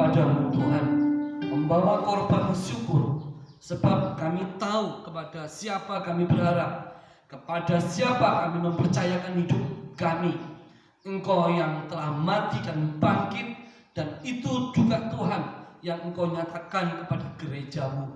kepadamu Tuhan, membawa korban syukur, sebab kami tahu kepada siapa kami berharap, kepada siapa kami mempercayakan hidup kami. Engkau yang telah mati dan bangkit, dan itu juga Tuhan yang Engkau nyatakan kepada gerejamu.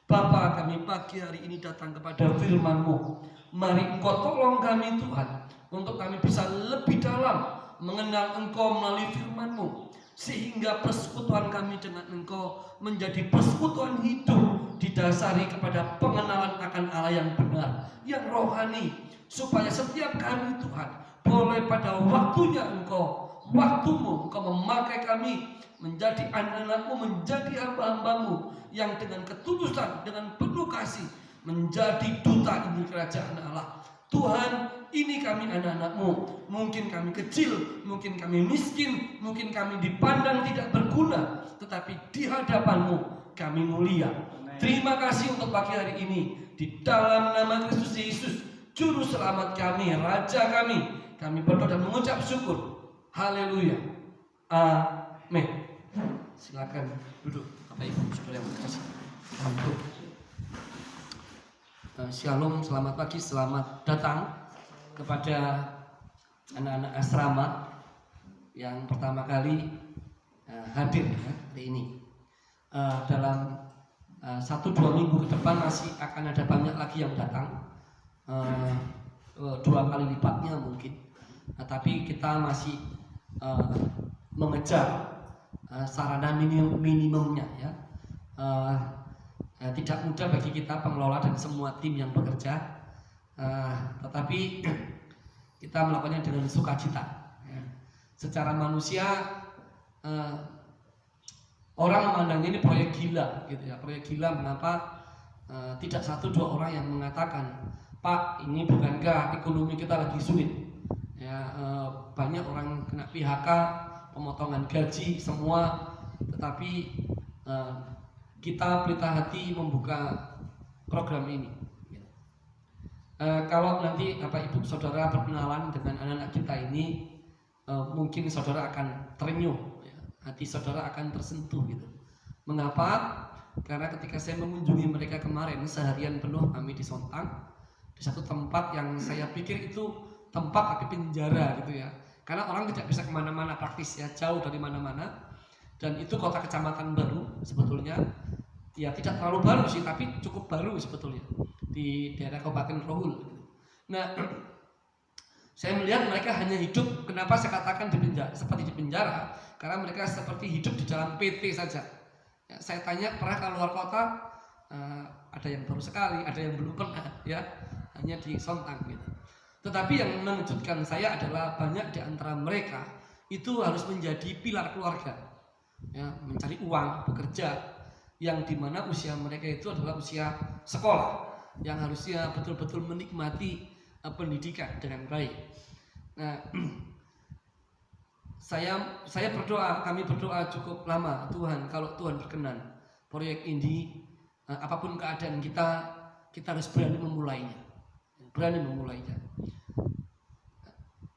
Bapa, kami pagi hari ini datang kepada firman-Mu. Mari Engkau tolong kami Tuhan, untuk kami bisa lebih dalam mengenal Engkau melalui firman-Mu, sehingga persekutuan kami dengan Engkau menjadi persekutuan hidup, didasari kepada pengenalan akan Allah yang benar, yang rohani, supaya setiap kami Tuhan boleh pada waktunya waktumu Engkau memakai kami menjadi anak-anak-Mu, menjadi hamba-hamba-Mu yang dengan ketulusan, dengan penuh kasih menjadi duta Injil Kerajaan Allah. Tuhan, ini kami anak-anak-Mu. Mungkin kami kecil, mungkin kami miskin, mungkin kami dipandang tidak berguna, tetapi di hadapan-Mu kami mulia. Terima kasih untuk pagi hari ini. Di dalam nama Kristus Yesus, Juru Selamat kami, Raja kami berdoa dan mengucap syukur. Haleluya. Amin. Silakan duduk, Bapak Ibu Saudara yang terkasih. Shalom, selamat pagi, selamat datang kepada anak-anak asrama yang pertama kali hadir hari ini. Dalam 1-2 minggu ke depan masih akan ada banyak lagi yang datang, 2 kali lipatnya mungkin. Tapi kita masih mengejar sarana minimumnya ya. Tidak mudah bagi kita pengelola dan semua tim yang bekerja, tetapi kita melakukannya dengan sukacita ya. Secara manusia orang memandang ini proyek gila gitu ya. Proyek gila mengapa tidak 1-2 orang yang mengatakan, Pak, ini bukankah ekonomi kita lagi sulit ya, banyak orang kena PHK, pemotongan gaji semua, tetapi kita pelita hati membuka program ini. Kalau nanti Bapak Ibu Saudara berkenalan dengan anak-anak kita ini, mungkin saudara akan terenyuh, ya. Hati saudara akan tersentuh gitu. Mengapa? Karena ketika saya mengunjungi mereka kemarin seharian penuh, kami di Sontang, di satu tempat yang saya pikir itu tempat tapi penjara gitu ya. Karena orang tidak bisa kemana-mana praktis ya, jauh dari mana-mana. Dan itu kota kecamatan baru sebetulnya, ya tidak terlalu baru sih, tapi cukup baru sebetulnya di daerah Kabupaten Rohul. Nah, saya melihat mereka hanya hidup, kenapa saya katakan seperti di penjara, karena mereka seperti hidup di dalam PT saja. Ya, saya tanya pernah ke luar kota, ada yang baru sekali, ada yang belum pernah, ya hanya di Sontang gitu. Tetapi yang mengejutkan saya adalah banyak di antara mereka itu harus menjadi pilar keluarga. Ya, mencari uang, bekerja, yang dimana usia mereka itu adalah usia sekolah, yang harusnya betul-betul menikmati pendidikan dengan baik. Nah, saya berdoa, kami berdoa cukup lama, Tuhan, kalau Tuhan berkenan, proyek ini apapun keadaan kita harus berani memulainya,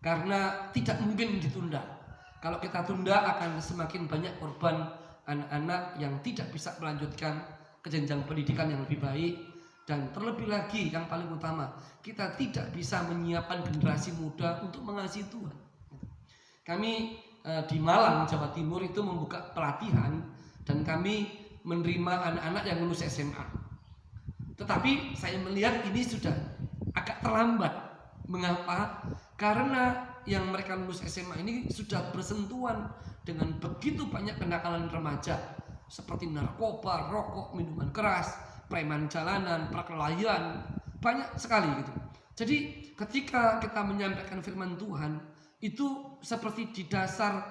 karena tidak mungkin ditunda. Kalau kita tunda akan semakin banyak korban anak-anak yang tidak bisa melanjutkan ke jenjang pendidikan yang lebih baik. Dan terlebih lagi yang paling utama, kita tidak bisa menyiapkan generasi muda untuk mengasihi Tuhan. Kami di Malang, Jawa Timur itu membuka pelatihan, dan kami menerima anak-anak yang lulus SMA. Tetapi saya melihat ini sudah agak terlambat. Mengapa? Karena yang mereka lulus SMA ini sudah bersentuhan dengan begitu banyak kenakalan remaja, seperti narkoba, rokok, minuman keras, preman jalanan, perkelahian, banyak sekali gitu. Jadi ketika kita menyampaikan firman Tuhan, itu seperti di dasar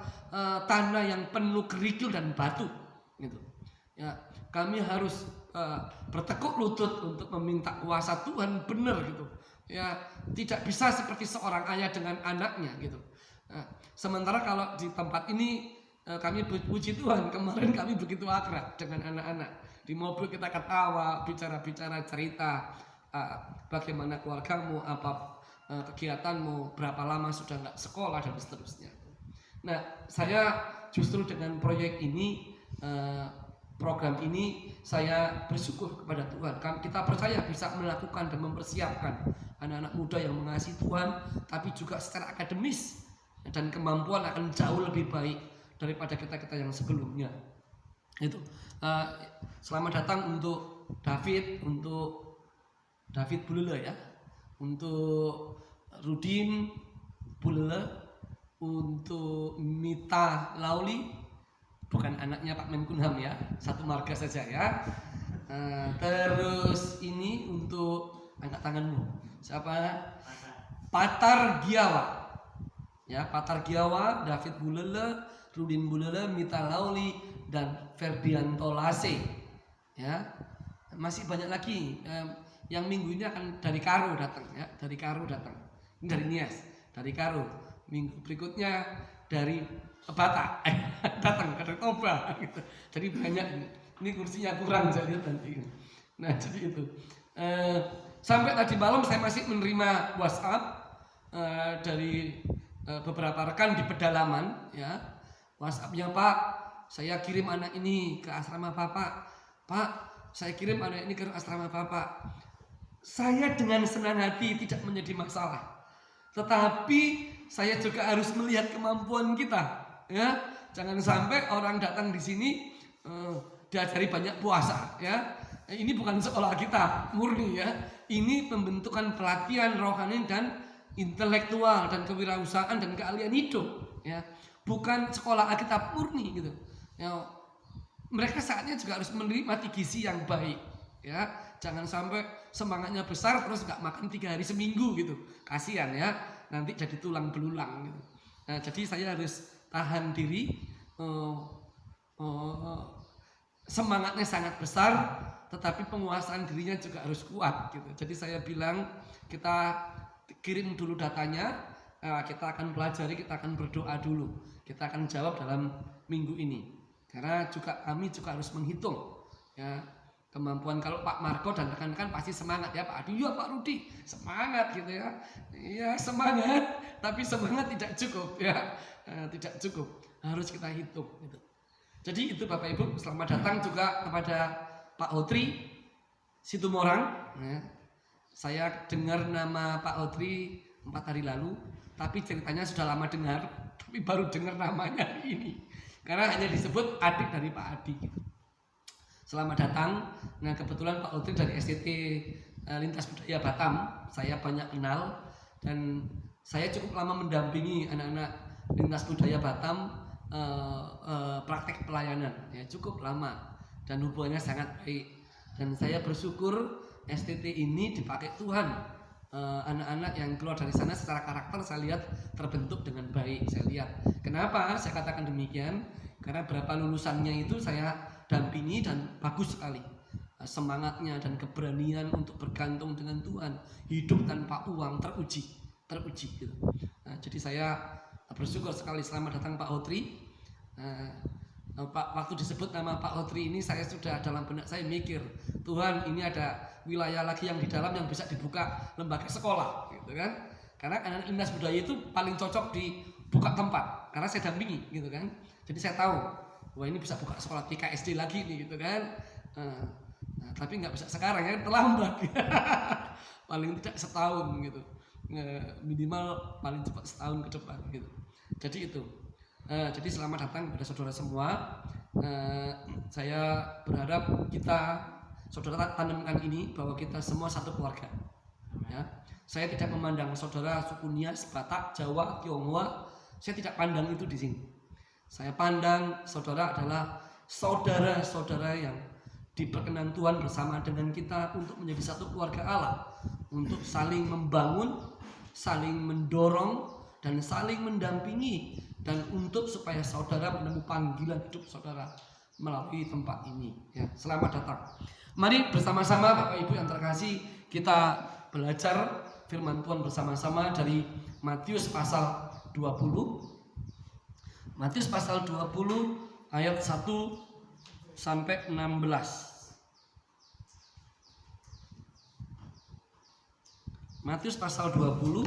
tanah yang penuh kerikil dan batu gitu. Ya, kami harus bertekuk lutut untuk meminta kuasa Tuhan benar gitu. Ya, tidak bisa seperti seorang ayah dengan anaknya gitu. Nah, sementara kalau di tempat ini kami puji Tuhan, kemarin kami begitu akrab dengan anak-anak. Di mobil kita ketawa, bicara-bicara cerita bagaimana keluargamu, apa kegiatanmu, berapa lama sudah nggak sekolah dan seterusnya. Nah, saya justru dengan proyek ini program ini saya bersyukur kepada Tuhan. Kita percaya bisa melakukan dan mempersiapkan anak-anak muda yang mengasihi Tuhan, tapi juga secara akademis dan kemampuan akan jauh lebih baik daripada kita yang sebelumnya. Itu selamat datang untuk David Bulele ya, untuk Rudin Bulele, untuk Mita Lauli, bukan anaknya Pak Menkumham ya, satu marga saja ya. Terus ini untuk angkat tanganmu, siapa? Patar Giawa ya, Patar Giawa, David Bulele, Rudin Bulele, Mita Lauli, dan Ferdianto Lase ya. Masih banyak lagi yang minggu ini akan dari Karo datang ya, dari Karo datang. Ini dari Nias, dari Karo. Minggu berikutnya dari Batak datang ke Toba gitu. Jadi banyak ini kursinya kurang saya lihat nanti. Nah jadi itu sampai tadi malam saya masih menerima WhatsApp dari beberapa rekan di pedalaman ya. WhatsAppnya, Pak, saya kirim anak ini ke asrama Bapak. Pak, saya kirim anak ini ke asrama Bapak. Saya dengan senang hati tidak menjadi masalah. Tetapi saya juga harus melihat kemampuan kita, ya. Jangan sampai orang datang di sini diajari banyak puasa, ya. Ini bukan sekolah kita murni, ya. Ini pembentukan pelatihan rohani dan intelektual dan kewirausahaan dan keahlian hidup, ya. Bukan sekolah Alkitab murni gitu. Ya, mereka saatnya juga harus menerima gizi yang baik, ya. Jangan sampai semangatnya besar terus nggak makan 3 hari seminggu gitu, kasihan ya, nanti jadi tulang belulang gitu. Nah, jadi saya harus tahan diri, semangatnya sangat besar, tetapi penguasaan dirinya juga harus kuat gitu. Jadi saya bilang kita kirim dulu datanya, kita akan pelajari, kita akan berdoa dulu, kita akan jawab dalam minggu ini, karena juga kami juga harus menghitung ya kemampuan. Kalau Pak Marco dan rekan-rekan pasti semangat ya, Pak Adi, ya Pak Rudi semangat gitu ya, iya semangat, tapi semangat tidak cukup ya, tidak cukup, harus kita hitung gitu. Jadi itu Bapak Ibu, selamat datang juga kepada Pak Hotri Situmorang ya. Saya dengar nama Pak Hotri 4 hari lalu, tapi ceritanya sudah lama dengar, tapi baru dengar namanya hari ini karena hanya disebut adik dari Pak Adi gitu. Selamat datang. Nah kebetulan Pak Hotri dari STT Lintas Budaya Batam saya banyak kenal, dan saya cukup lama mendampingi anak-anak Lintas Budaya Batam praktek pelayanan ya, cukup lama dan hubungannya sangat baik, dan saya bersyukur STT ini dipakai Tuhan. Anak-anak yang keluar dari sana secara karakter saya lihat terbentuk dengan baik. Saya lihat kenapa saya katakan demikian, karena berapa lulusannya itu saya dampingi dan bagus sekali semangatnya dan keberanian untuk bergantung dengan Tuhan, hidup tanpa uang, teruji gitu. Nah, jadi saya bersyukur sekali. Selamat datang Pak Hotri. Waktu disebut nama Pak Hotri ini saya sudah dalam benak saya mikir, Tuhan ini ada wilayah lagi yang di dalam yang bisa dibuka lembaga sekolah gitu kan, karena anak Lintas Budaya itu paling cocok dibuka tempat karena saya dampingi gitu kan. Jadi saya tahu wah ini bisa buka sekolah TK SD lagi nih gitu kan. Nah, tapi nggak bisa sekarang ya, terlambat paling tidak setahun gitu, minimal paling cepat setahun ke depan gitu. Jadi itu jadi selamat datang kepada saudara semua. Saya berharap kita saudara tanamkan ini bahwa kita semua satu keluarga ya. Saya tidak memandang saudara suku Nias, Batak, Jawa, Tionghoa, saya tidak pandang itu di sini. Saya pandang saudara adalah saudara-saudara yang diperkenan Tuhan bersama dengan kita untuk menjadi satu keluarga Allah, untuk saling membangun, saling mendorong, dan saling mendampingi, dan untuk supaya saudara menemukan panggilan hidup saudara melalui tempat ini ya. Selamat datang. Mari bersama-sama Bapak Ibu yang terkasih, kita belajar firman Tuhan bersama-sama dari Matius pasal 20. Matius pasal 20 ayat 1 sampai 16. Matius pasal 20.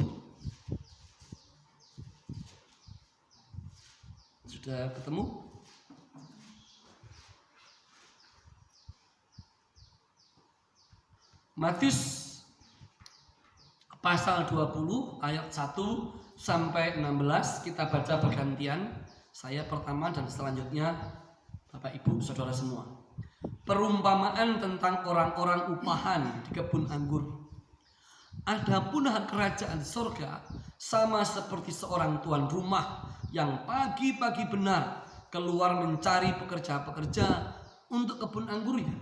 Sudah ketemu? Matius pasal 20 ayat 1 sampai 16 kita baca bergantian. Saya pertama dan selanjutnya Bapak Ibu Saudara semua. Perumpamaan tentang orang-orang upahan di kebun anggur. Adapun hak kerajaan sorga sama seperti seorang tuan rumah yang pagi-pagi benar keluar mencari pekerja-pekerja untuk kebun anggurnya.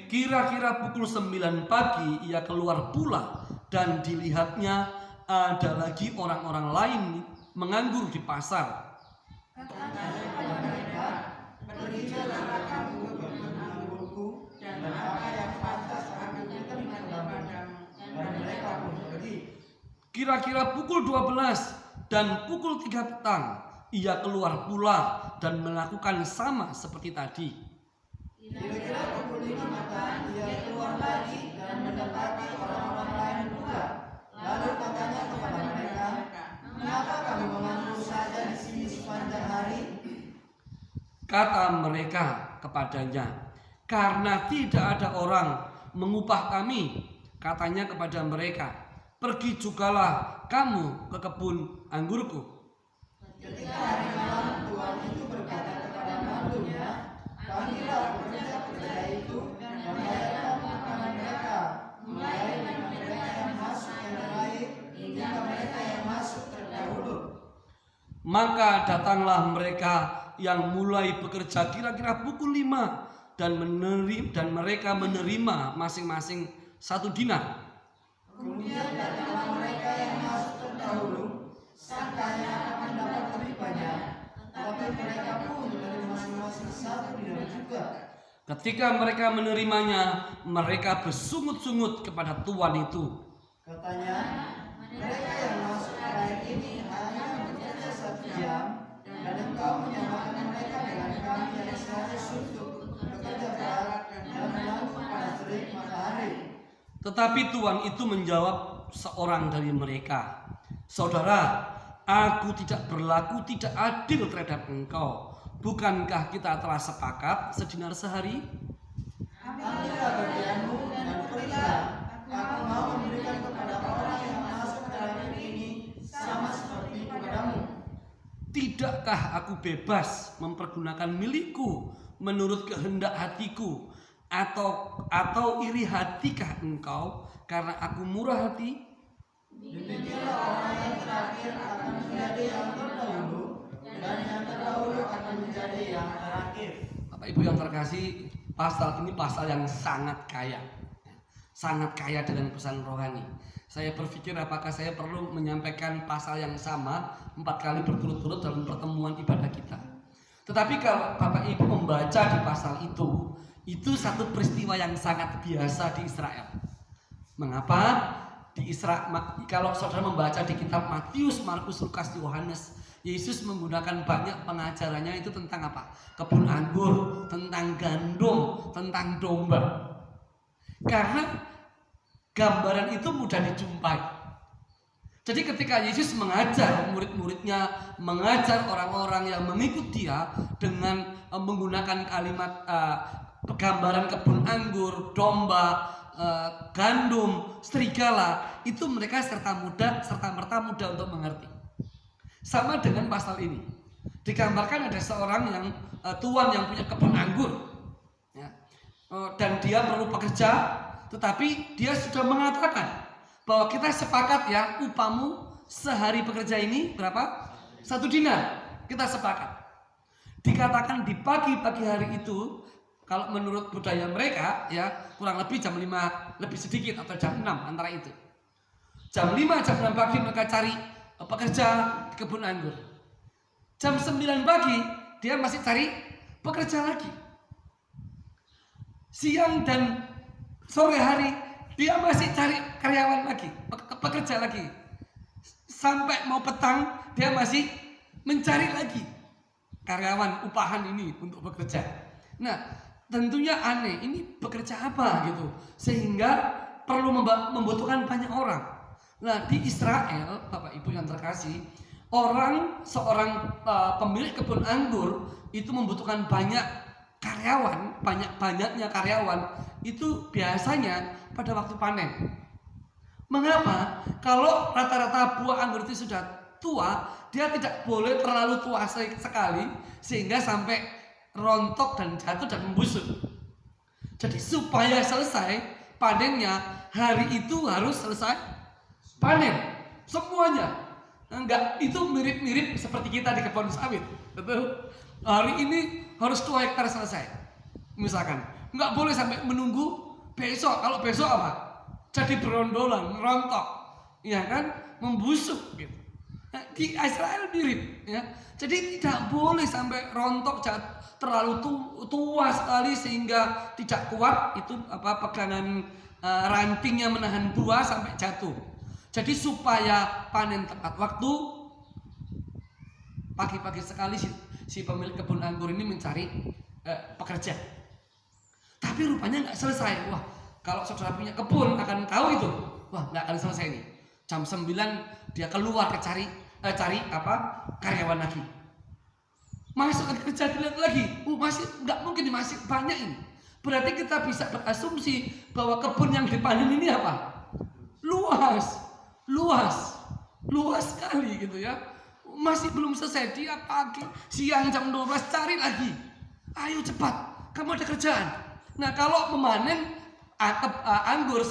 Kira-kira pukul 9 pagi ia keluar pula, dan dilihatnya ada lagi orang-orang lain menganggur di pasar. Katanya kepada mereka, "Pergilah kamu ke kebun anggurku, dan apa yang pantas aku berikan kepadamu." Dan mereka pun pergi. Kira-kira pukul 12 dan pukul 3 petang ia keluar pula dan melakukan sama seperti tadi. Kira-kira pukul 5 petang ia keluar lagi dan mendapati orang-orang lain juga. Lalu katanya kepada mereka, "Mengapa kamu menganggur saja di sini sepanjang hari?" Kata mereka kepadanya, "Karena tidak ada orang mengupah kami." Katanya kepada mereka, "Pergi jugalah kamu ke kebun anggurku." Ketika hari malam, tuan itu berkata kepada mantunya, "Panggillah pekerja-pekerja itu dan bayarkan makanan mereka, mulai dari mereka yang masuk yang terakhir hingga mereka yang masuk terdahulu." Maka datanglah mereka yang mulai bekerja kira-kira pukul 5 dan mereka menerima masing-masing 1 dinar. Kemudian datanglah mereka yang masuk terdahulu, sangkanya akan dapat lebih banyak, tetapi mereka pun menerima masing-masing 1 dinar juga. Ketika mereka menerimanya, mereka bersungut-sungut kepada tuan itu. Katanya, "Mereka yang masuk terakhir ini hanya bekerja 1 jam, dan engkau menyamakan mereka dengan kami yang seharusnya untuk bekerja berat dan menanggung pada terik matahari." Tetapi tuan itu menjawab seorang dari mereka, "Saudara, aku tidak berlaku tidak adil terhadap engkau. Bukankah kita telah sepakat sedinar sehari? Ambillah bagianmu dan pergilah. Aku mau memberikan kepada orang yang masuk terakhir ini sama seperti kepadamu." Tidakkah aku bebas mempergunakan milikku menurut kehendak hatiku? Atau iri hatikah engkau karena aku murah hati?" Demikianlah orang yang terakhir akan menjadi yang terdahulu, dan yang terdahulu akan menjadi yang terakhir. Bapak Ibu yang terkasih, pasal ini pasal yang sangat kaya. Sangat kaya dengan pesan rohani. Saya berpikir apakah saya perlu menyampaikan pasal yang sama 4 kali berturut-turut dalam pertemuan ibadah kita. Tetapi kalau Bapak Ibu membaca di pasal itu satu peristiwa yang sangat biasa di Israel. Mengapa? Kalau saudara membaca di kitab Matius, Markus, Lukas, Yohanes, Yesus menggunakan banyak pengajarannya itu tentang apa? Kebun anggur, tentang gandum, tentang domba. Karena gambaran itu mudah dijumpai. Jadi ketika Yesus mengajar murid-muridnya, mengajar orang-orang yang mengikut dia dengan menggunakan kalimat gambaran kebun anggur, domba, gandum, serigala, itu mereka serta merta mudah untuk mengerti. Sama dengan pasal ini, digambarkan ada seorang yang tuan yang punya kebun anggur, ya, dan dia perlu pekerja, tetapi dia sudah mengatakan bahwa kita sepakat ya, upamu sehari pekerja ini berapa? 1 dinar. Kita sepakat. Dikatakan di pagi-pagi hari itu, kalau menurut budaya mereka ya, kurang lebih jam 5 lebih sedikit atau jam 6 antara itu. Jam 5, jam 6 pagi mereka cari pekerja di kebun anggur. Jam 9 pagi dia masih cari pekerja lagi. Siang dan sore hari dia masih cari karyawan lagi, pekerja lagi. Sampai mau petang dia masih mencari lagi karyawan upahan ini untuk bekerja. Nah, tentunya aneh, ini bekerja apa gitu, sehingga perlu membutuhkan banyak orang. Nah, di Israel, Bapak Ibu yang terkasih, Seorang pemilik kebun anggur itu membutuhkan banyak karyawan, banyaknya karyawan itu biasanya pada waktu panen. Mengapa? Kalau rata-rata buah anggur itu sudah tua, dia tidak boleh terlalu tua sekali sehingga sampai rontok dan jatuh dan membusuk. Jadi supaya selesai panennya, hari itu harus selesai panen semuanya. Enggak, itu mirip-mirip seperti kita di kebun sawit, betul? Hari ini harus 2 hektar selesai, misalkan. Enggak boleh sampai menunggu besok. Kalau besok apa? Jadi berondolan, rontok, ya kan? Membusuk gitu. Nah, di Israel mirip, ya. Jadi tidak boleh sampai rontok, terlalu tua sekali sehingga tidak kuat itu pegangan rantingnya menahan buah sampai jatuh. Jadi supaya panen tepat waktu, pagi-pagi sekali si pemilik kebun anggur ini mencari pekerja. Tapi rupanya nggak selesai. Wah, kalau saudara punya kebun akan tahu itu. Wah, nggak akan selesai nih. Jam 9 dia keluar cari karyawan lagi. Masuk lagi kerja, dilihat lagi. Masih nggak mungkin, masih banyak ini. Berarti kita bisa berasumsi bahwa kebun yang dipanen ini apa? Luas sekali gitu ya. Masih belum selesai, dia pagi, siang jam 12 cari lagi. Ayo cepat, kamu ada kerjaan. Nah, kalau memanen anggur,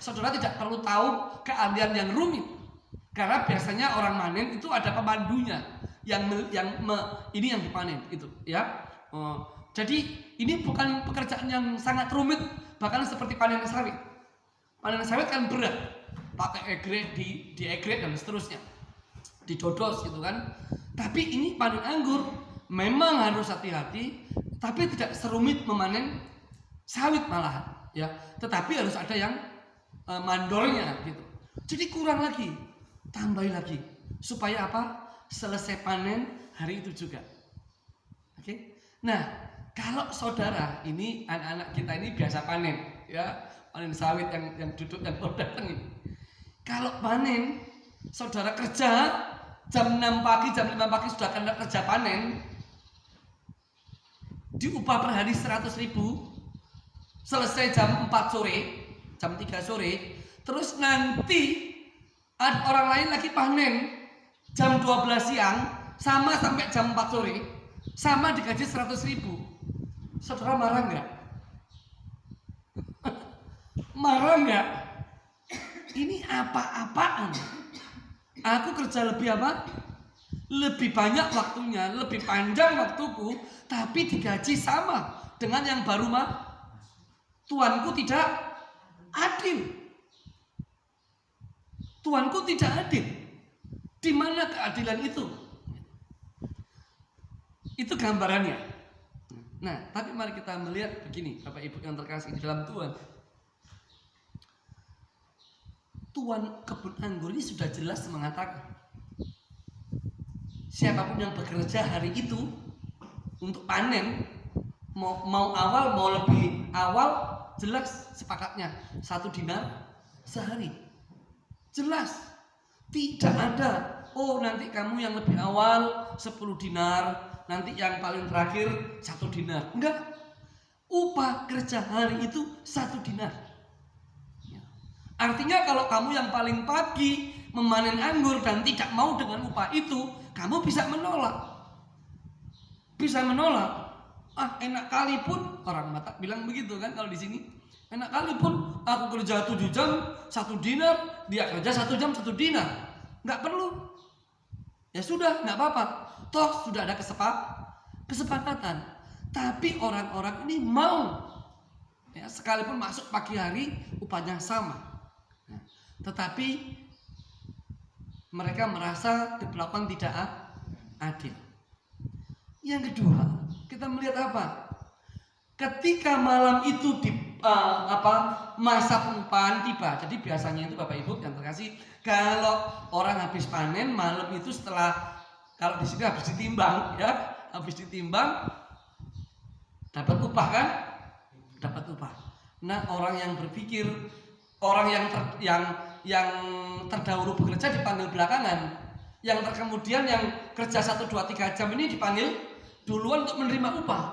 saudara tidak perlu tahu keahlian yang rumit. Karena biasanya orang manen itu ada pemandunya ini yang dipanen itu ya. Jadi ini bukan pekerjaan yang sangat rumit, bahkan seperti panen sawit. Panen sawit kan berat. Pakai egrek, di egrek dan seterusnya, didodos gitu kan. Tapi ini panen anggur memang harus hati-hati, tapi tidak serumit memanen sawit malahan ya. Tetapi harus ada yang mandornya gitu. Jadi kurang lagi, tambahin lagi supaya apa? Selesai panen hari itu juga. Oke. Nah, kalau saudara ini anak-anak kita ini biasa panen ya, panen sawit yang duduk yang baru datang ini. Kalau panen, saudara kerja jam 6 pagi, jam 5 pagi sudah kena kerja panen, diupah per hari 100.000, selesai jam 4 sore, jam 3 sore, terus nanti ada orang lain lagi panen jam 12 siang, sama sampai jam 4 sore, sama digaji 100.000. Saudara marah nggak? Marah nggak? Ini apa-apaan? Aku kerja lebih apa? Lebih banyak waktunya, lebih panjang waktuku, tapi digaji sama dengan yang baru mah. Tuanku tidak adil. Tuanku tidak adil. Di mana keadilan itu? Itu gambarannya. Nah, tapi mari kita melihat begini, Bapak Ibu yang terkasih di dalam Tuhan. Tuan kebun anggur ini sudah jelas mengatakan, siapapun yang bekerja hari itu untuk panen, mau awal mau lebih awal, jelas sepakatnya 1 dinar sehari. Jelas, tidak ada nanti kamu yang lebih awal 10 dinar, nanti yang paling terakhir 1 dinar. Enggak, upah kerja hari itu 1 dinar. Artinya kalau kamu yang paling pagi memanen anggur dan tidak mau dengan upah itu, kamu bisa menolak. Bisa menolak. Enak kali pun, orang Batak bilang begitu kan kalau di sini. Enak kali pun aku kerja 7 jam 1 dinar, dia kerja 1 jam 1 dinar. Nggak perlu. Ya sudah, nggak apa-apa. Toh sudah ada kesepakatan. Tapi orang-orang ini mau, ya, sekalipun masuk pagi hari upahnya sama. Tetapi mereka merasa diperlakukan tidak adil. Yang kedua, kita melihat apa? Ketika malam itu masa pengupahan tiba. Jadi biasanya itu Bapak Ibu yang terkasih, kalau orang habis panen malam itu kalau di sini habis ditimbang ya, habis ditimbang dapat upah kan? Dapat upah. Nah, orang yang berpikir, orang yang terdahulu bekerja dipanggil belakangan. Yang kemudian yang kerja 1, 2, 3 jam ini dipanggil duluan untuk menerima upah.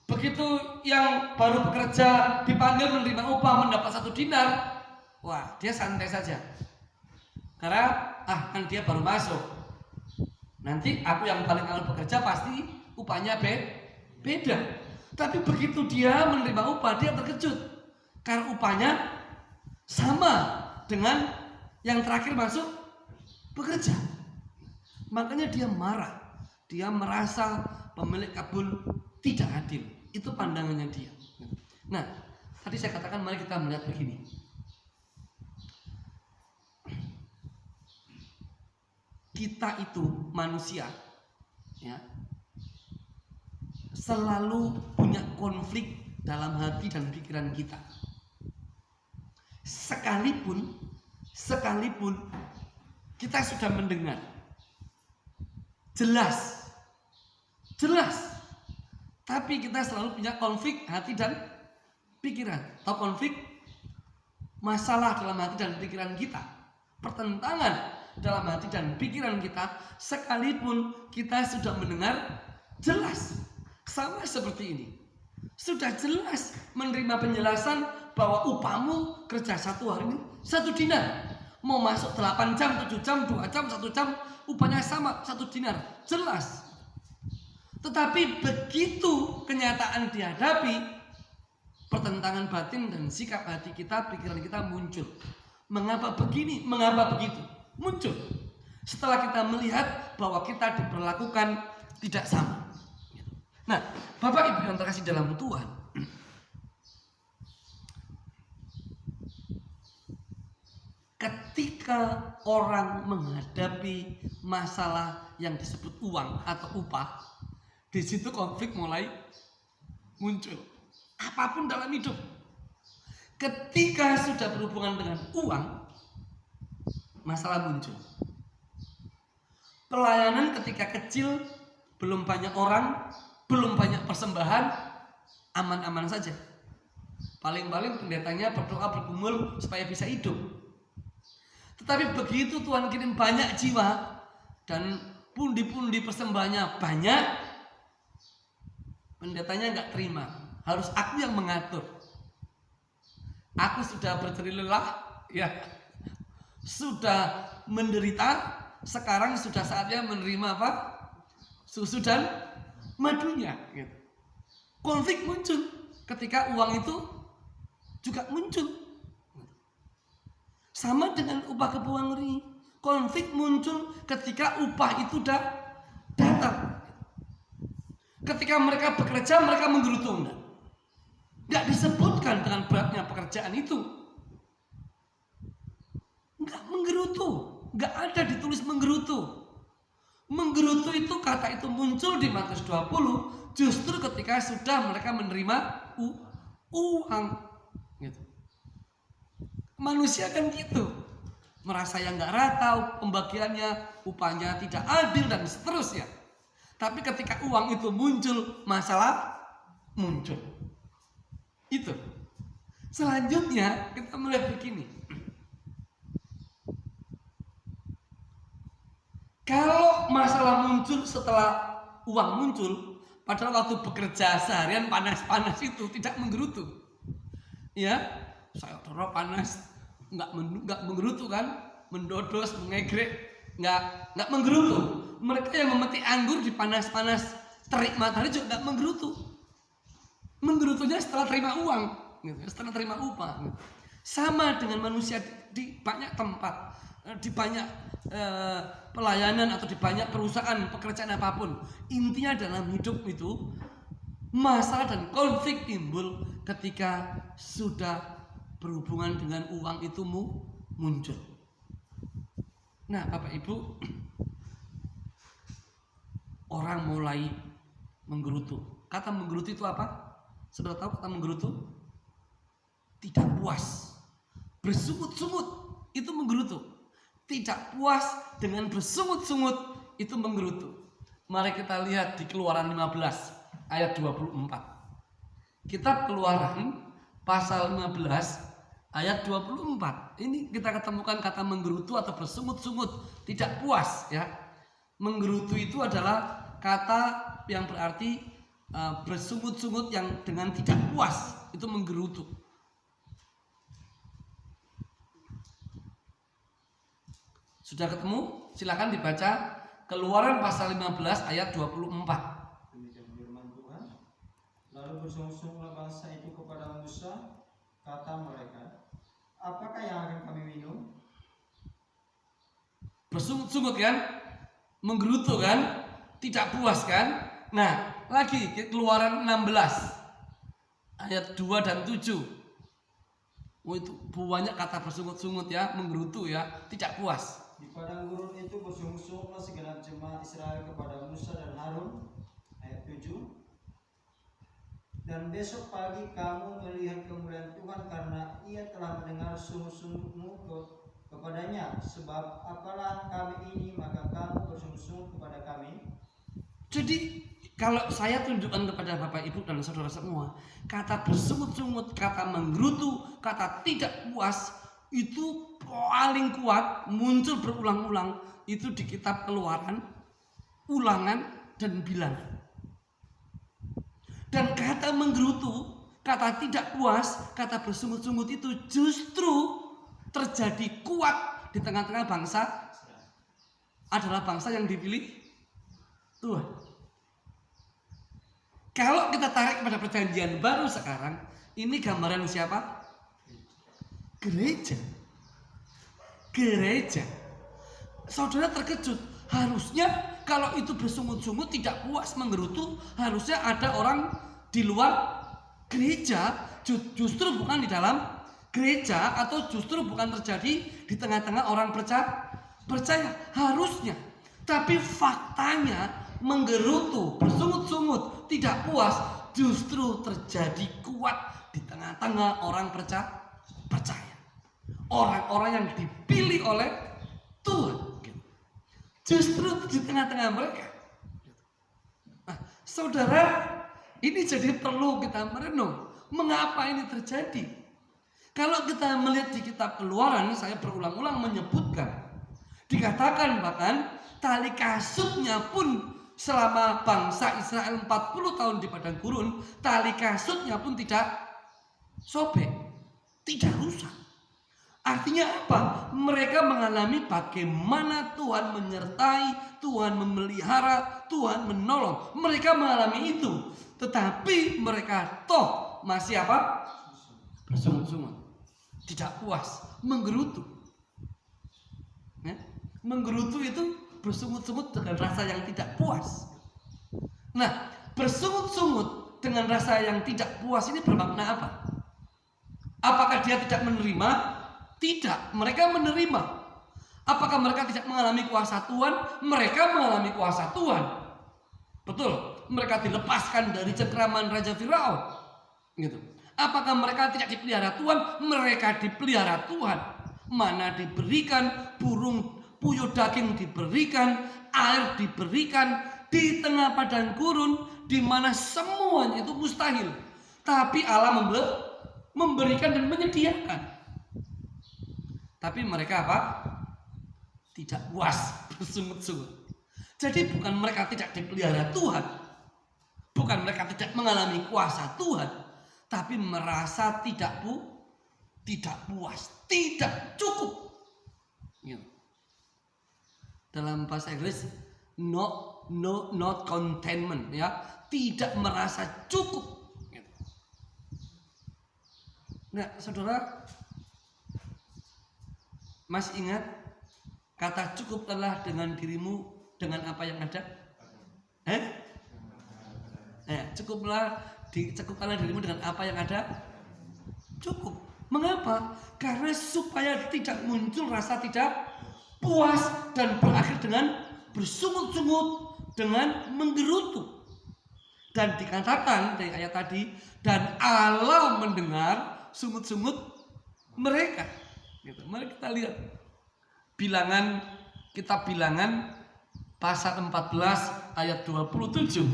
Begitu yang baru bekerja dipanggil menerima upah mendapat 1 dinar, wah dia santai saja. Karena kan dia baru masuk. Nanti aku yang paling awal bekerja pasti upahnya beda. Tapi begitu dia menerima upah, dia terkejut karena upahnya sama dengan yang terakhir masuk bekerja. Makanya dia marah. Dia merasa pemilik kebun tidak adil. Itu pandangannya dia. Nah, tadi saya katakan mari kita melihat begini. Kita itu manusia, ya, selalu punya konflik dalam hati dan pikiran kita. Sekalipun kita sudah mendengar jelas, tapi kita selalu punya konflik hati dan pikiran, atau konflik masalah dalam hati dan pikiran kita, pertentangan dalam hati dan pikiran kita, sekalipun kita sudah mendengar jelas. Sama seperti ini, sudah jelas menerima penjelasan bahwa upahmu kerja 1 hari ini 1 dinar. Mau masuk 8 jam, 7 jam, 2 jam, 1 jam, upahnya sama 1 dinar. Jelas. Tetapi begitu kenyataan dihadapi, pertentangan batin dan sikap hati kita, pikiran kita muncul. Mengapa begini? Mengapa begitu? Muncul setelah kita melihat bahwa kita diperlakukan tidak sama. Nah, Bapak Ibu yang terkasih dalam Tuhan, ketika orang menghadapi masalah yang disebut uang atau upah, di situ konflik mulai muncul. Apapun dalam hidup, ketika sudah berhubungan dengan uang, masalah muncul. Pelayanan ketika kecil, belum banyak orang, belum banyak persembahan, aman-aman saja. Paling-paling pendetanya berdoa bergumul supaya bisa hidup. Tetapi begitu Tuhan kirim banyak jiwa dan pundi-pundi persembahannya banyak, pendetanya nggak terima. Harus aku yang mengatur. Aku sudah berjerih lelah, ya. Sudah menderita, sekarang sudah saatnya menerima apa? Susu dan madunya. Gitu. Konflik muncul ketika uang itu juga muncul. Sama dengan upah kepegawaian, konflik muncul ketika upah itu datang. Ketika mereka bekerja, mereka menggerutu. Nggak disebutkan dengan beratnya pekerjaan itu. Enggak menggerutu, enggak ada ditulis menggerutu. Menggerutu itu kata itu muncul di Matius 20 justru ketika sudah mereka menerima uang. Gitu. Manusia kan gitu, merasa yang enggak rata pembagiannya, upahnya tidak adil dan seterusnya. Tapi ketika uang itu muncul, masalah muncul. Itu. Selanjutnya kita melihat begini. Kalau masalah muncul setelah uang muncul, padahal waktu bekerja seharian panas-panas itu tidak menggerutu, ya, saya taruh panas, nggak menggerutu kan, mendodos, mengegrek, nggak menggerutu. Mereka yang memetik anggur di panas-panas terik matahari juga nggak menggerutu. Menggerutunya setelah terima uang, gitu, setelah terima upah. Gitu. Sama dengan manusia di banyak tempat, di banyak pelayanan atau di banyak perusahaan, pekerjaan apapun. Intinya dalam hidup itu masalah dan konflik timbul ketika sudah berhubungan dengan uang itu muncul. Nah, Bapak Ibu, orang mulai menggerutu. Kata menggerutu itu apa? Sudah tahu kata menggerutu? Tidak puas, bersungut-sungut, itu menggerutu. Tidak puas dengan bersungut-sungut, itu menggerutu. Mari kita lihat di Keluaran 15 ayat 24. Kitab Keluaran pasal 15 ayat 24. Ini kita ketemukan kata menggerutu atau bersungut-sungut, tidak puas ya. Menggerutu itu adalah kata yang berarti bersungut-sungut yang dengan tidak puas, itu menggerutu. Sudah ketemu? Silakan dibaca Keluaran pasal 15 ayat 24. Demikian firman Tuhan. Lalu bersungut-sungutlah bangsa itu kepada Musa, kata mereka, apakah yang akan kami minum? Bersungut-sungut kan? Menggerutu kan? Tidak puas kan? Nah, lagi Keluaran 16 ayat 2 dan 7. Oh, itu banyak kata bersungut-sungut ya, menggerutu ya, tidak puas. Di padang gurun itu bersungut-sungutlah segenap jemaat Israel kepada Musa dan Harun. Ayat 7. Dan besok pagi kamu melihat kemuliaan Tuhan karena ia telah mendengar sungut-sungutmu kepadanya. Sebab apalah kami ini, maka kamu bersungut-sungut kepada kami. Jadi kalau saya tunjukkan kepada Bapak Ibu dan saudara semua, kata bersungut-sungut, kata menggerutu, kata tidak puas itu paling kuat, muncul berulang-ulang itu di kitab Keluaran, Ulangan dan Bilangan. Dan kata menggerutu, kata tidak puas, kata bersungut-sungut itu justru terjadi kuat di tengah-tengah bangsa adalah bangsa yang dipilih Tuhan. Kalau kita tarik pada perjanjian baru sekarang, ini gambaran siapa? Gereja. Gereja. Saudara terkejut. Harusnya kalau itu bersungut-sungut tidak puas menggerutu, harusnya ada orang di luar gereja, justru bukan di dalam gereja, atau justru bukan terjadi di tengah-tengah orang percaya. Harusnya. Tapi faktanya menggerutu, bersungut-sungut, tidak puas justru terjadi kuat di tengah-tengah orang percaya. Orang-orang yang dipilih oleh Tuhan. Justru di tengah-tengah mereka. Nah, saudara, ini jadi perlu kita merenung. Mengapa ini terjadi? Kalau kita melihat di kitab Keluaran, saya berulang-ulang menyebutkan. Dikatakan bahkan tali kasutnya pun selama bangsa Israel 40 tahun di padang gurun, tali kasutnya pun tidak sobek, tidak rusak. Artinya apa? Mereka mengalami bagaimana Tuhan menyertai, Tuhan memelihara, Tuhan menolong. Mereka mengalami itu. Tetapi mereka toh masih apa? Bersungut-sungut. Tidak puas. Menggerutu. Ya? Menggerutu itu bersungut-sungut dengan rasa yang tidak puas. Nah, bersungut-sungut dengan rasa yang tidak puas ini bermakna apa? Apakah dia tidak menerima? Tidak, mereka menerima. Apakah mereka tidak mengalami kuasa Tuhan? Mereka mengalami kuasa Tuhan. Betul, mereka dilepaskan dari cengkraman Raja Firaun. Gitu. Apakah mereka tidak dipelihara Tuhan? Mereka dipelihara Tuhan. Mana diberikan, burung puyuh daging diberikan, air diberikan, di tengah padang gurun, di mana semuanya itu mustahil. Tapi Allah memberikan dan menyediakan. Tapi mereka apa? Tidak puas, bersungut-sungut. Jadi bukan mereka tidak dipelihara Tuhan, bukan mereka tidak mengalami kuasa Tuhan, tapi merasa tidak puas, tidak cukup. Dalam bahasa Inggris, not contentment, ya, tidak merasa cukup. Nah, saudara, masih ingat kata cukuplah dengan dirimu dengan apa yang ada? Cukuplah dirimu dengan apa yang ada? Cukup. Mengapa? Karena supaya tidak muncul rasa tidak puas dan berakhir dengan bersungut-sungut, dengan menggerutu. Dan dikatakan dari ayat tadi, dan Allah mendengar sungut-sungut mereka. Gitu. Mari kita lihat kitab Bilangan pasal 14 ayat 27.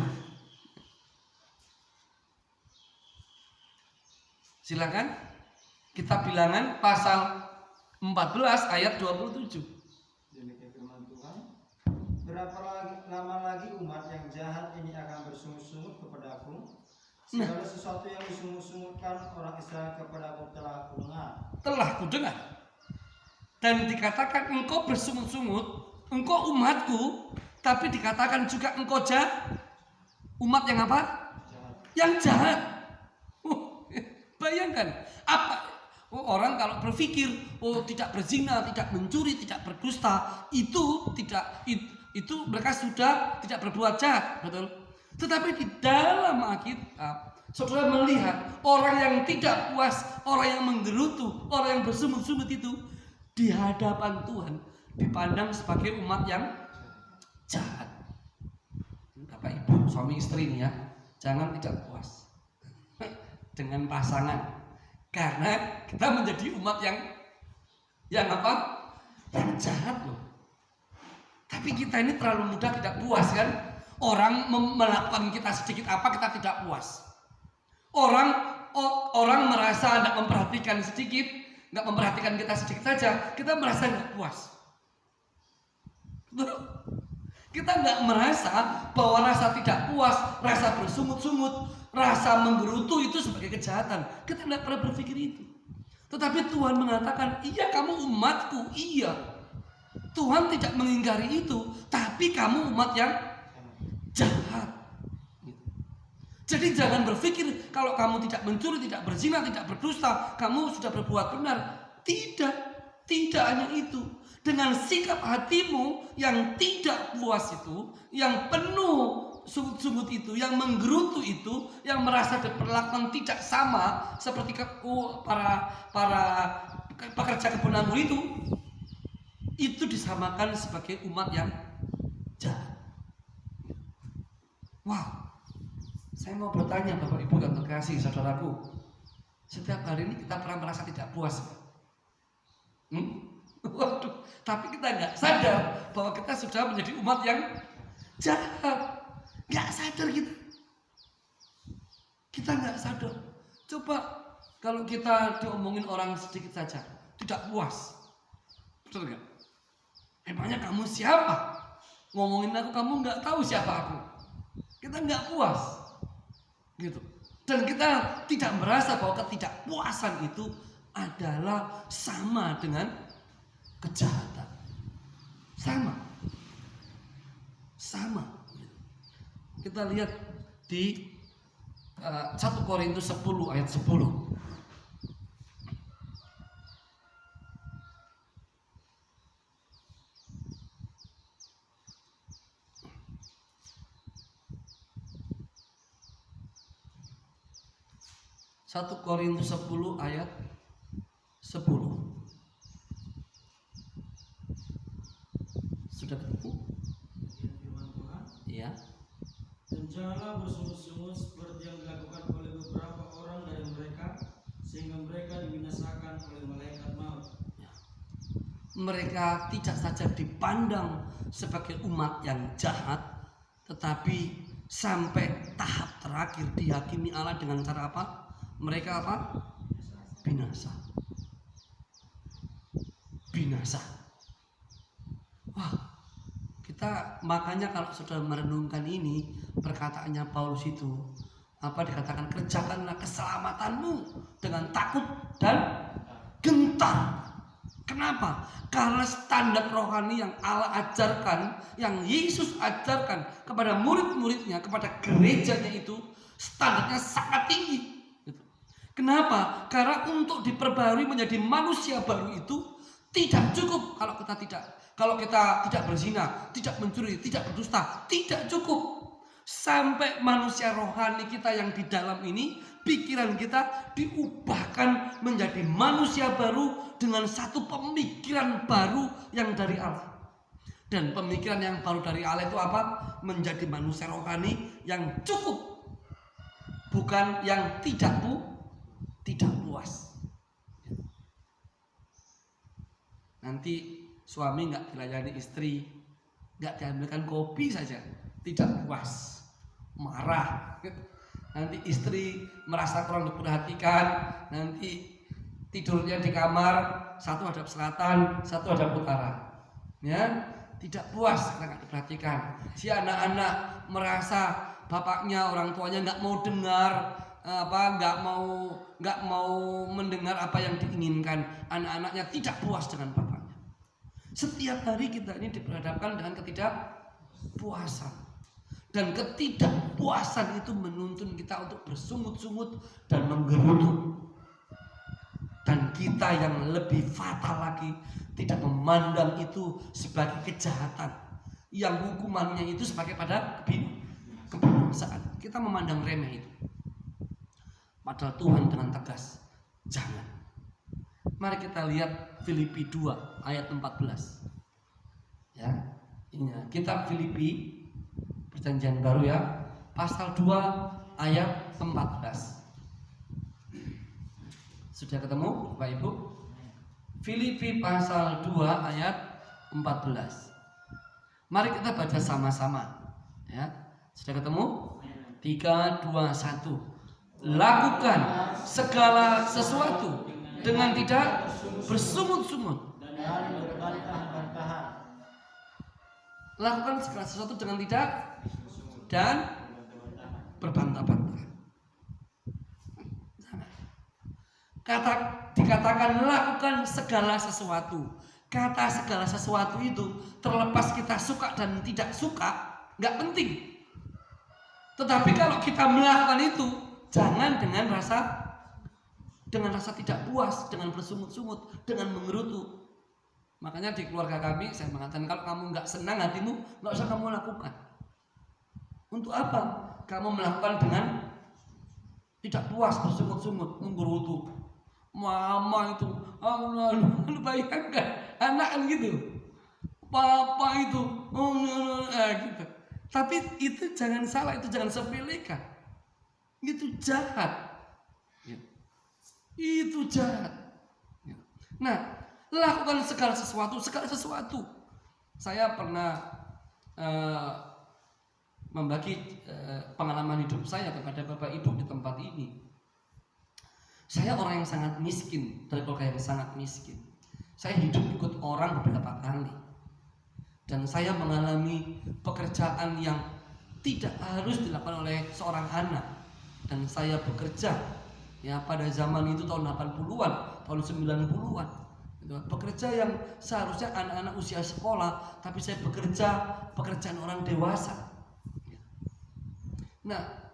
Silakan. Kitab Bilangan pasal 14 ayat 27. Demikian firman Tuhan. Berapa lama lagi umat yang jahat ini akan bersungut-sungut kepadaku? Segala sesuatu yang disungut-sungutkan orang Israel kepadaku telah aku dengar. Telah kudengar. Dan dikatakan engkau bersungut-sungut, engkau umatku, tapi dikatakan juga engkau umat yang apa? Jahat. Yang jahat. Bayangkan apa orang kalau berpikir tidak berzina, tidak mencuri, tidak berdusta, itu mereka sudah tidak berbuat jahat, betul? Tetapi di dalam Alkitab saudara melihat orang yang tidak puas, orang yang menggerutu, orang yang bersungut-sungut itu di hadapan Tuhan dipandang sebagai umat yang jahat. Bapak Ibu, suami istri ini ya, jangan tidak puas dengan pasangan, karena kita menjadi umat yang apa? Yang jahat loh. Tapi kita ini terlalu mudah tidak puas kan? Orang melakukan kita sedikit apa kita tidak puas. Orang merasa tidak memperhatikan sedikit, nggak memperhatikan kita sedikit saja, kita merasa nggak puas. Kita nggak merasa bahwa rasa tidak puas, rasa bersungut-sungut, rasa menggerutu itu sebagai kejahatan. Kita tidak pernah berpikir itu. Tetapi Tuhan mengatakan, iya kamu umatku, iya. Tuhan tidak mengingkari itu, tapi kamu umat yang jahat. Jadi jangan berpikir kalau kamu tidak mencuri, tidak berzina, tidak berdusta, kamu sudah berbuat benar. Tidak hanya itu. Dengan sikap hatimu yang tidak puas itu, yang penuh sungut-sungut itu, yang menggerutu itu, yang merasa diperlakukan tidak sama seperti para pekerja kebun anggur itu disamakan sebagai umat yang jahat. Wow, saya mau bertanya Bapak Ibu yang terkasih, saudaraku, setiap hari ini kita pernah merasa tidak puas? Waduh, tapi kita nggak sadar bahwa kita sudah menjadi umat yang jahat. Nggak sadar kita. Kita nggak sadar. Coba kalau kita diomongin orang sedikit saja, tidak puas, betul nggak? Emangnya kamu siapa? Ngomongin aku, kamu nggak tahu siapa aku. Kita nggak puas, gitu. Dan kita tidak merasa bahwa ketidakpuasan itu adalah sama dengan kejahatan. Sama. Kita lihat di 1 Korintus 10 ayat 10. 1 Korintus 10 ayat 10. Sudah ketemu? Firman Tuhan. Iya. Dan janganlah bersungut-sungut seperti yang dilakukan oleh beberapa orang dari mereka, sehingga mereka dibinasakan oleh malaikat maut. Mereka tidak saja dipandang sebagai umat yang jahat, tetapi sampai tahap terakhir dihakimi Allah dengan cara apa? Mereka apa? Binasa. Wah, kita makanya kalau sudah merenungkan ini, perkataannya Paulus itu apa dikatakan, kerjakanlah keselamatanmu dengan takut dan gentar. Kenapa? Karena standar rohani yang Allah ajarkan, yang Yesus ajarkan kepada murid-muridnya, kepada gerejanya itu standarnya sangat tinggi. Kenapa? Karena untuk diperbarui menjadi manusia baru itu tidak cukup kalau kita tidak berzina, tidak mencuri, tidak berdusta, tidak cukup. Sampai manusia rohani kita yang di dalam ini, pikiran kita diubahkan menjadi manusia baru dengan satu pemikiran baru yang dari Allah. Dan pemikiran yang baru dari Allah itu apa? Menjadi manusia rohani yang cukup, bukan yang tidak puas. Nanti suami nggak dilayani istri, nggak diambilkan kopi saja, tidak puas, marah. Nanti istri merasa kurang diperhatikan, nanti tidurnya di kamar, satu hadap selatan, satu hadap utara. Ya, tidak puas karena nggak diperhatikan. Si anak-anak merasa bapaknya, orang tuanya nggak mau dengar, nggak mau mendengar apa yang diinginkan. Anak-anaknya tidak puas dengan bapaknya. Setiap hari kita ini diperhadapkan dengan ketidakpuasan, dan ketidakpuasan itu menuntun kita untuk bersungut-sungut dan menggerutu. Dan kita yang lebih fatal lagi, tidak memandang itu sebagai kejahatan, yang hukumannya itu sebagai pada kebinasaan. Kita memandang remeh itu. Padahal Tuhan dengan tegas, jangan. Mari kita lihat Filipi 2 ayat 14. Ya, ini kitab Filipi Perjanjian Baru ya, pasal 2 ayat 14. Sudah ketemu Bapak Ibu? Filipi pasal 2 ayat 14. Mari kita baca sama-sama. Ya, sudah ketemu? 3, 2, 1. Lakukan segala sesuatu dengan tidak bersungut-sungut. Dan berbantah-bantahan. Lakukan segala sesuatu dengan tidak dan berbantah-bantah. Dikatakan lakukan segala sesuatu. Kata segala sesuatu itu terlepas kita suka dan tidak suka, nggak penting. Tetapi kalau kita melakukan itu, jangan dengan rasa tidak puas, dengan bersungut-sungut, dengan menggerutu. Makanya di keluarga kami saya mengatakan, kalau kamu nggak senang hatimu, nggak usah kamu lakukan. Untuk apa? Kamu melakukan dengan tidak puas, bersungut-sungut, menggerutu. Mama itu, lu bayangkan anak kan gitu, papa itu, gitu. Tapi itu jangan salah, itu jangan sepelekan. Itu jahat. Itu jahat. Nah, lakukan segala sesuatu. Saya pernah membagi pengalaman hidup saya kepada Bapak Ibu di tempat ini. Saya orang yang sangat miskin, dari keluarga yang sangat miskin. Saya hidup ikut orang beberapa kali, dan saya mengalami pekerjaan yang tidak harus dilakukan oleh seorang anak. Dan saya bekerja ya pada zaman itu tahun 80-an, tahun 90-an. Bekerja yang seharusnya anak-anak usia sekolah, tapi saya bekerja pekerjaan orang dewasa. Nah,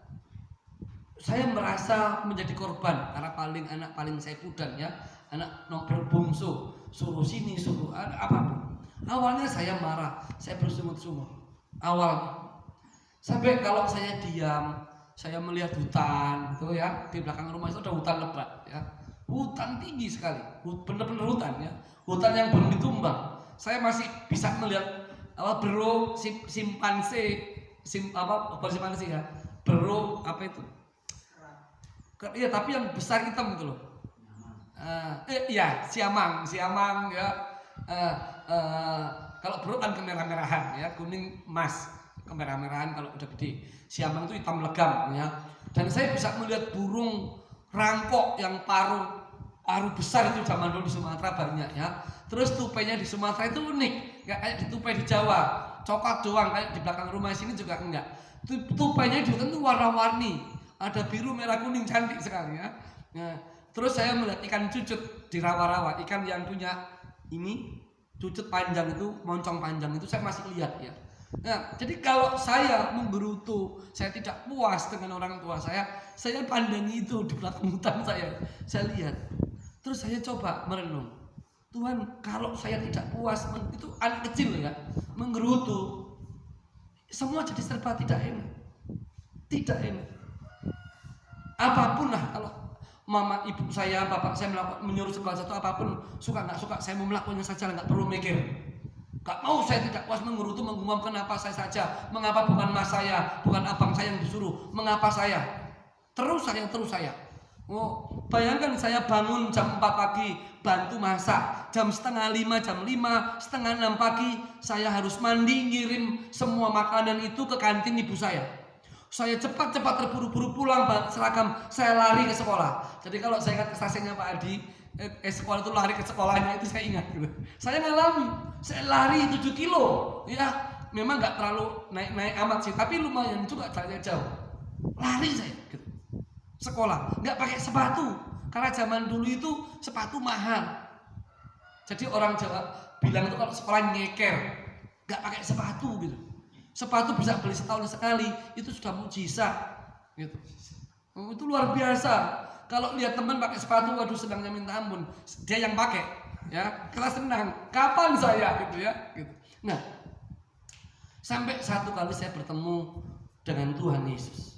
saya merasa menjadi korban karena anak paling saya pudan ya, anak nomor bungsu, suruh sini, suruh apapun. Awalnya saya marah, saya bersungut-sungut. Awalnya, sampai kalau saya diam, saya melihat hutan, itu ya di belakang rumah itu ada hutan lebat, ya, hutan tinggi sekali, benar-benar hutan ya, hutan yang belum ditumbang. Saya masih bisa melihat beruk simpanse, simpanse ya, beruk apa itu? Iya, tapi yang besar hitam gitu loh. Iya, siamang ya. Kalau beruk kan kemerah-merahan ya, kuning emas, kemerah-merahan kalau udah gede. Siamang itu hitam legam ya. Dan saya bisa melihat burung rangkok yang paruh besar itu zaman dulu di Sumatera banyak ya. Terus tupainya di Sumatera itu unik, nggak kayak di tupai di Jawa, coklat doang kayak di belakang rumah sini juga enggak. Tupainya di hutan itu warna-warni. Ada biru, merah, kuning, cantik sekali ya. Nah, terus saya melihat ikan cucut di rawa-rawa, ikan yang punya ini cucut panjang itu, moncong panjang itu saya masih lihat ya. Nah, jadi kalau saya menggerutu, saya tidak puas dengan orang tua saya pandangi itu di belakang hutan saya lihat. Terus saya coba merenung, Tuhan, kalau saya tidak puas, itu anak kecil ya, menggerutu, semua jadi serba tidak enak. Apapun lah, kalau mama ibu saya, bapak saya menyuruh segala sesuatu apapun, suka nggak suka, saya mau melakukannya saja, nggak perlu mikir. Nggak mau, saya tidak puas menggerutu, menggumam kenapa saya saja, mengapa bukan mas saya, bukan abang saya yang disuruh, mengapa saya. Terus saya. Oh, bayangkan saya bangun jam 4 pagi, bantu masak, jam 4:30, jam 5, 5:30 pagi, saya harus mandi, ngirim semua makanan itu ke kantin ibu saya. Saya cepat terburu-buru pulang seragam, saya lari ke sekolah. Jadi kalau saya ingat stasiunnya Pak Adi, sekolah itu lari ke sekolahnya itu saya ingat gitu. Saya ngalami, saya lari 7 kilo, ya memang nggak terlalu naik amat sih, tapi lumayan juga jaraknya jauh. Lari saya gitu. Sekolah, nggak pakai sepatu, karena zaman dulu itu sepatu mahal. Jadi orang Jawa bilang itu kalau sekolah nyeker, nggak pakai sepatu gitu. Sepatu bisa beli setahun sekali, itu sudah mukjizat gitu. Itu luar biasa. Kalau lihat teman pakai sepatu, waduh senangnya minta ampun. Dia yang pakai, ya kelas senang. Kapan saya gitu ya? Gitu. Nah, sampai satu kali saya bertemu dengan Tuhan Yesus.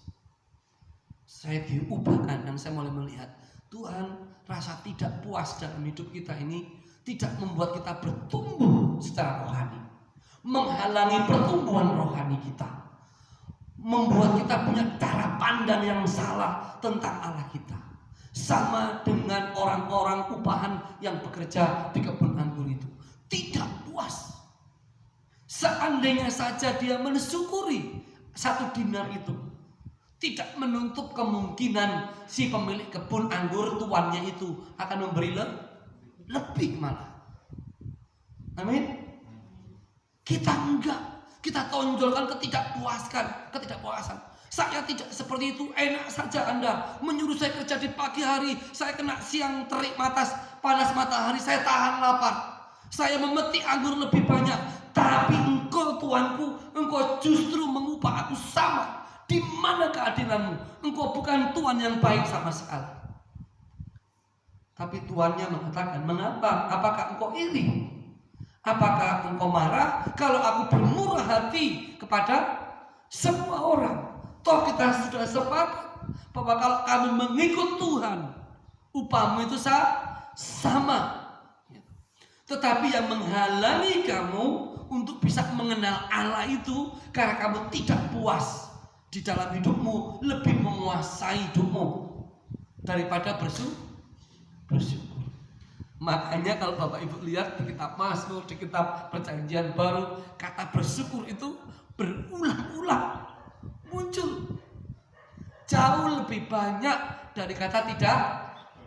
Saya diubahkan dan saya mulai melihat Tuhan rasa tidak puas dalam hidup kita ini tidak membuat kita bertumbuh secara rohani, menghalangi pertumbuhan rohani kita, membuat kita punya cara pandang yang salah tentang Allah kita. Sama dengan orang-orang upahan yang bekerja di kebun anggur itu, tidak puas. Seandainya saja dia mensyukuri 1 dinar itu, tidak menutup kemungkinan si pemilik kebun anggur tuannya itu akan memberi lebih malah. Amin. Kita enggak, kita tonjolkan ketidakpuasan. Saya tidak seperti itu, enak saja Anda menyuruh saya kerja di pagi hari, saya kena siang terik panas matahari, saya tahan lapar. Saya memetik anggur lebih banyak, tapi engkau Tuanku, engkau justru mengupah aku sama. Di mana keadilanmu? Engkau bukan Tuhan yang baik sama sekali. Tapi tuannya mengatakan, mengapa? Apakah engkau iri? Apakah engkau marah kalau aku bermurah hati kepada semua orang? Toh kita sudah sepakat bahwa kalau kami mengikut Tuhan, upahmu itu sama. Tetapi yang menghalangi kamu untuk bisa mengenal Allah itu karena kamu tidak puas di dalam hidupmu, lebih menguasai hidupmu daripada bersyukur. Makanya kalau Bapak Ibu lihat di kitab Mazmur, di kitab Perjanjian Baru, kata bersyukur itu berulang-ulang muncul. Jauh lebih banyak dari kata tidak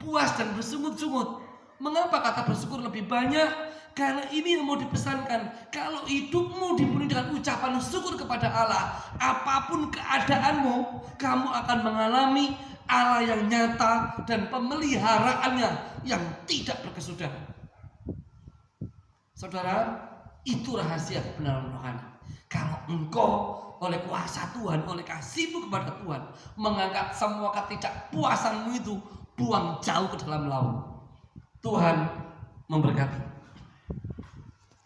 puas dan bersungut-sungut. Mengapa kata bersyukur lebih banyak? Karena ini yang mau dipesankan. Kalau hidupmu dipenuhi dengan ucapan syukur kepada Allah, apapun keadaanmu, kamu akan mengalami Allah yang nyata dan pemeliharaannya yang tidak berkesudahan. Saudara, itu rahasia kebenaran rohani. Kalau engkau oleh kuasa Tuhan, oleh kasihmu kepada Tuhan, mengangkat semua ketidakpuasanmu itu, buang jauh ke dalam laut. Tuhan memberkati.